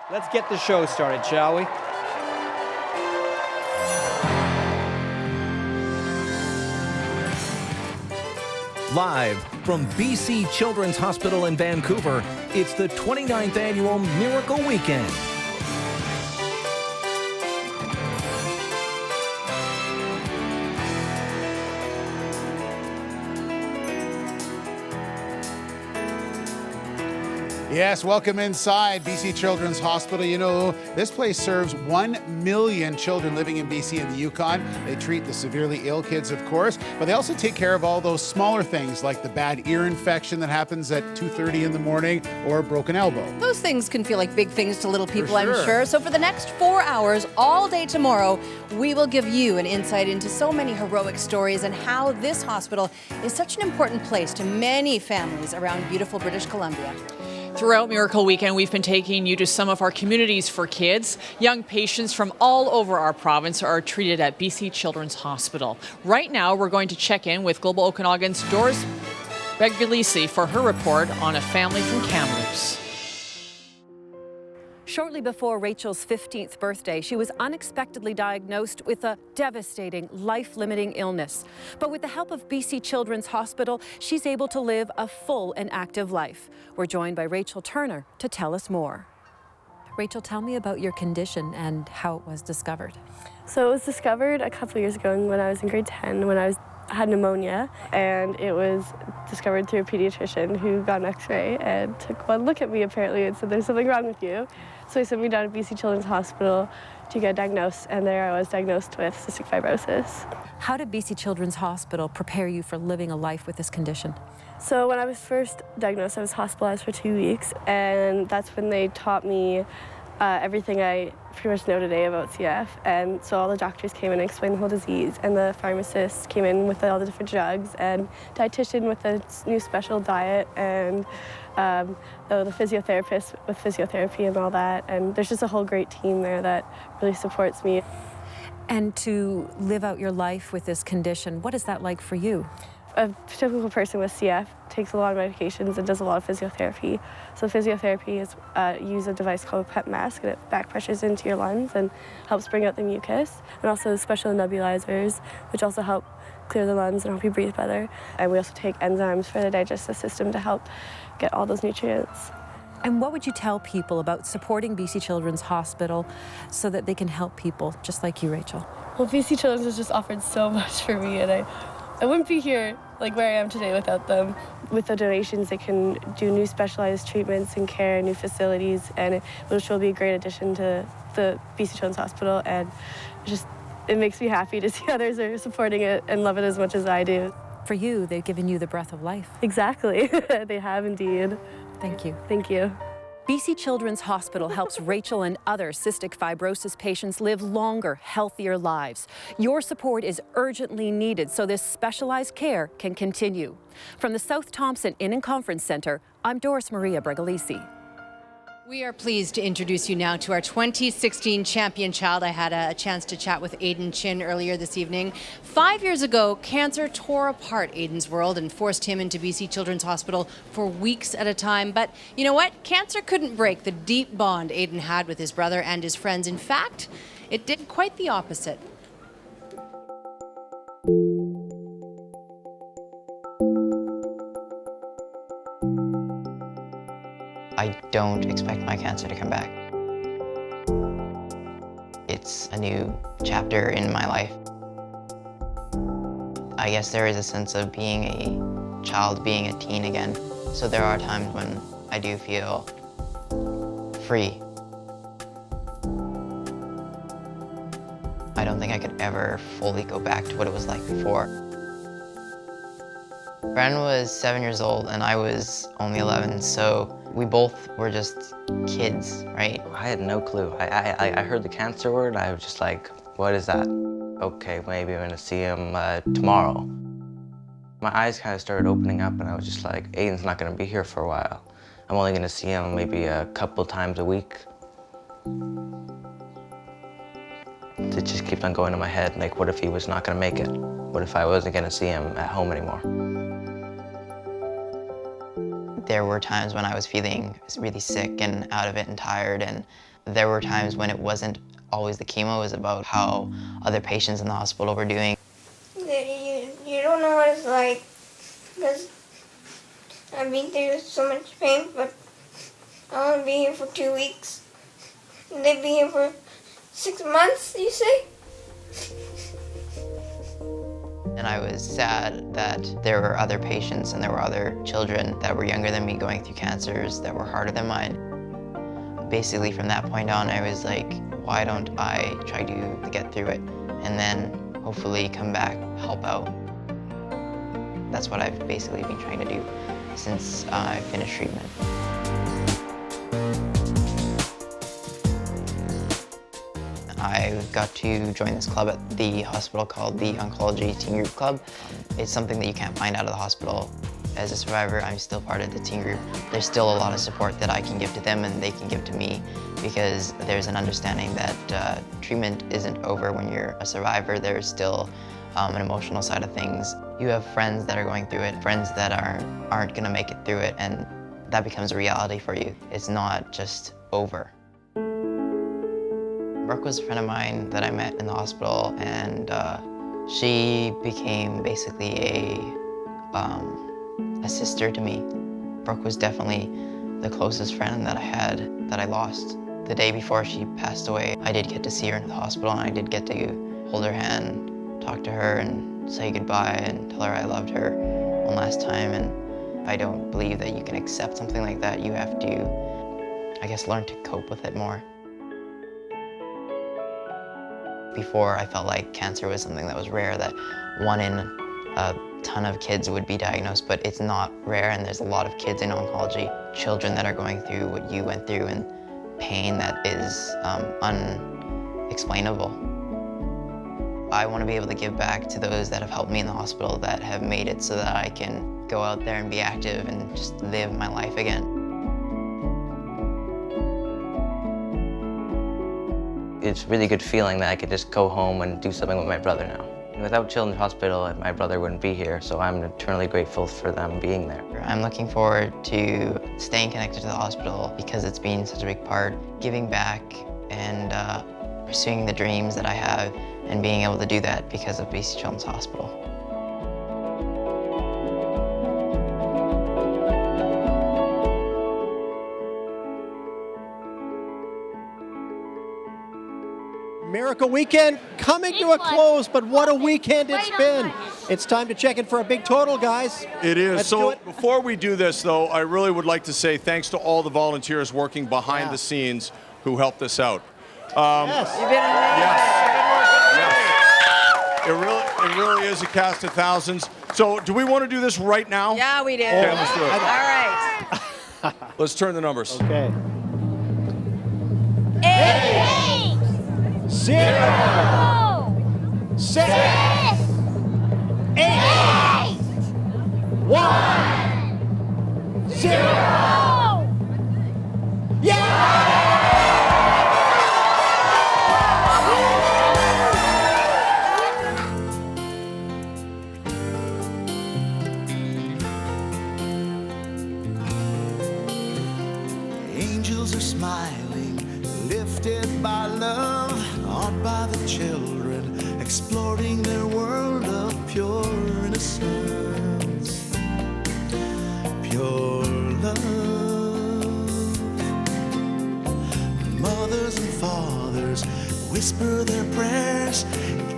Let's get the show started, shall we? Live from BC Children's Hospital in Vancouver, it's the 29th Annual Miracle Weekend. Yes, welcome inside BC Children's Hospital. You know, this place serves 1 million children living in BC and the Yukon. They treat the severely ill kids, of course, but they also take care of all those smaller things like the bad ear infection that happens at 2:30 in the morning or a broken elbow. Those things can feel like big things to little people, For sure. I'm sure. So for the next 4 hours, all day tomorrow, we will give you an insight into so many heroic stories and how this hospital is such an important place to many families around beautiful British Columbia. Throughout Miracle Weekend, we've been taking you to some of our communities for kids. Young patients from all over our province are treated at BC Children's Hospital. Right now, we're going to check in with Global Okanagan's Doris Begulisi for her report on a family from Kamloops. Shortly before Rachel's 15th birthday, she was unexpectedly diagnosed with a devastating, life-limiting illness. But with the help of BC Children's Hospital, she's able to live a full and active life. We're joined by Rachael Turner to tell us more. Rachel, tell me about your condition and how it was discovered. So it was discovered a couple years ago when I was in grade 10, when I had pneumonia, and it was discovered through a pediatrician who got an x-ray and took one look at me apparently and said, "There's something wrong with you." So he sent me down to BC Children's Hospital to get diagnosed, and there I was diagnosed with cystic fibrosis. How did BC Children's Hospital prepare you for living a life with this condition? So when I was first diagnosed, I was hospitalized for 2 weeks, and that's when they taught me everything I pretty much know today about CF. And so all the doctors came in and explained the whole disease, and the pharmacist came in with all the different drugs, and dietitian with a new special diet, and the physiotherapist with physiotherapy and all that. And there's just a whole great team there that really supports me. And to live out your life with this condition, what is that like for you? A typical person with CF takes a lot of medications and does a lot of physiotherapy. So physiotherapy is use a device called a PEP mask, and it back pressures into your lungs and helps bring out the mucus. And also special nebulizers, which also help clear the lungs and help you breathe better. And we also take enzymes for the digestive system to help get all those nutrients. And what would you tell people about supporting BC Children's Hospital so that they can help people just like you, Rachel? Well, BC Children's has just offered so much for me, and I wouldn't be here like where I am today without them. With the donations, they can do new specialized treatments and care, new facilities, and which will be a great addition to the BC Children's Hospital. And it makes me happy to see others are supporting it and love it as much as I do. For you, they've given you the breath of life. Exactly. They have indeed. Thank you. Thank you. BC Children's Hospital helps Rachel and other cystic fibrosis patients live longer, healthier lives. Your support is urgently needed so this specialized care can continue. From the South Thompson Inn and Conference Centre, I'm Doris Maria Bregalisi. We are pleased to introduce you now to our 2016 champion child. I had a chance to chat with Aiden Chin earlier this evening. 5 years ago, cancer tore apart Aiden's world and forced him into BC Children's Hospital for weeks at a time. But you know what? Cancer couldn't break the deep bond Aiden had with his brother and his friends. In fact, it did quite the opposite. I don't expect my cancer to come back. It's a new chapter in my life. I guess there is a sense of being a child, being a teen again. So there are times when I do feel free. I don't think I could ever fully go back to what it was like before. Bren was 7 years old and I was only 11, so we both were just kids, right? I had no clue. I heard the cancer word, I was just like, what is that? Okay, maybe I'm gonna see him tomorrow. My eyes kind of started opening up and I was just like, Aiden's not gonna be here for a while. I'm only gonna see him maybe a couple times a week. It just keeps on going in my head, like what if he was not gonna make it? What if I wasn't gonna see him at home anymore? There were times when I was feeling really sick and out of it and tired, and there were times when it wasn't always the chemo, it was about how other patients in the hospital were doing. You don't know what it's like, because I've been through so much pain, but I want to be here for 2 weeks. They'd be here for 6 months, you say? And I was sad that there were other patients and there were other children that were younger than me going through cancers that were harder than mine. Basically, from that point on, I was like, why don't I try to get through it and then hopefully come back, help out. That's what I've basically been trying to do since I finished treatment. I got to join this club at the hospital called the Oncology Teen Group Club. It's something that you can't find out of the hospital. As a survivor, I'm still part of the teen group. There's still a lot of support that I can give to them and they can give to me, because there's an understanding that treatment isn't over when you're a survivor. There's still an emotional side of things. You have friends that are going through it, friends that aren't gonna make it through it, and that becomes a reality for you. It's not just over. Brooke was a friend of mine that I met in the hospital, and she became basically a sister to me. Brooke was definitely the closest friend that I had that I lost. The day before she passed away, I did get to see her in the hospital, and I did get to hold her hand, talk to her, and say goodbye, and tell her I loved her one last time. And I don't believe that you can accept something like that. You have to, I guess, learn to cope with it more. Before, I felt like cancer was something that was rare, that 1 in a ton of kids would be diagnosed, but it's not rare, and there's a lot of kids in oncology, children that are going through what you went through, and pain that is unexplainable. I want to be able to give back to those that have helped me in the hospital, that have made it so that I can go out there and be active and just live my life again. It's a really good feeling that I could just go home and do something with my brother now. Without Children's Hospital, my brother wouldn't be here, so I'm eternally grateful for them being there. I'm looking forward to staying connected to the hospital because it's been such a big part, giving back and pursuing the dreams that I have, and being able to do that because of BC Children's Hospital. Miracle Weekend coming to a close, but what a weekend it's been. It's time to check in for a big total, guys. It is. Let's so do it. Before we do this, though, I really would like to say thanks to all the volunteers working behind the scenes who helped us out. Yes. You've been amazing. Yes. It really is a cast of thousands. So do we want to do this right now? Yeah, we do. Okay, let's do it. All right. Let's turn the numbers. Okay. 8, 0, 6, 8, 1, 0. Yeah! Angels are smiling, lifted by love, awed by the children, exploring their world of pure innocence, pure love. Mothers and fathers whisper their prayers,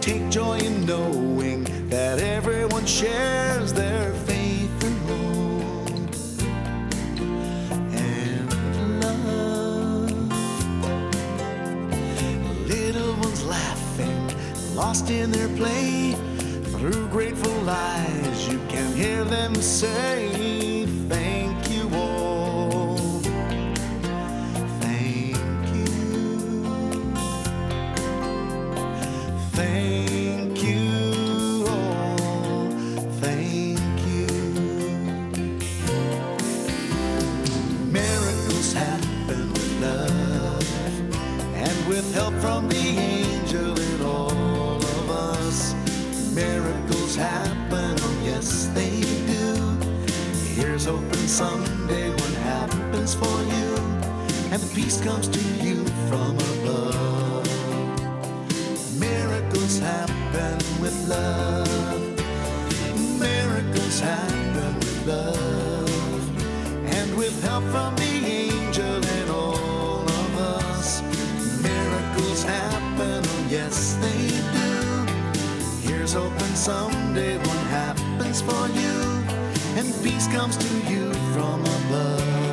take joy in knowing that everyone shares their faith and hope and love. Little ones laughing, lost in their play, through grateful eyes you can hear them say, thank you all, thank you, thank you all, thank you. Miracles happen with love and with help from the angel in all of us. Miracles happen, oh yes they do. Here's hoping someday happens for you, and the peace comes to you from above. Miracles happen with love. Miracles happen with love. And with help from the angel and all of us, miracles happen, oh yes they do. Here's hoping someday one happens for you, and peace comes to you from above.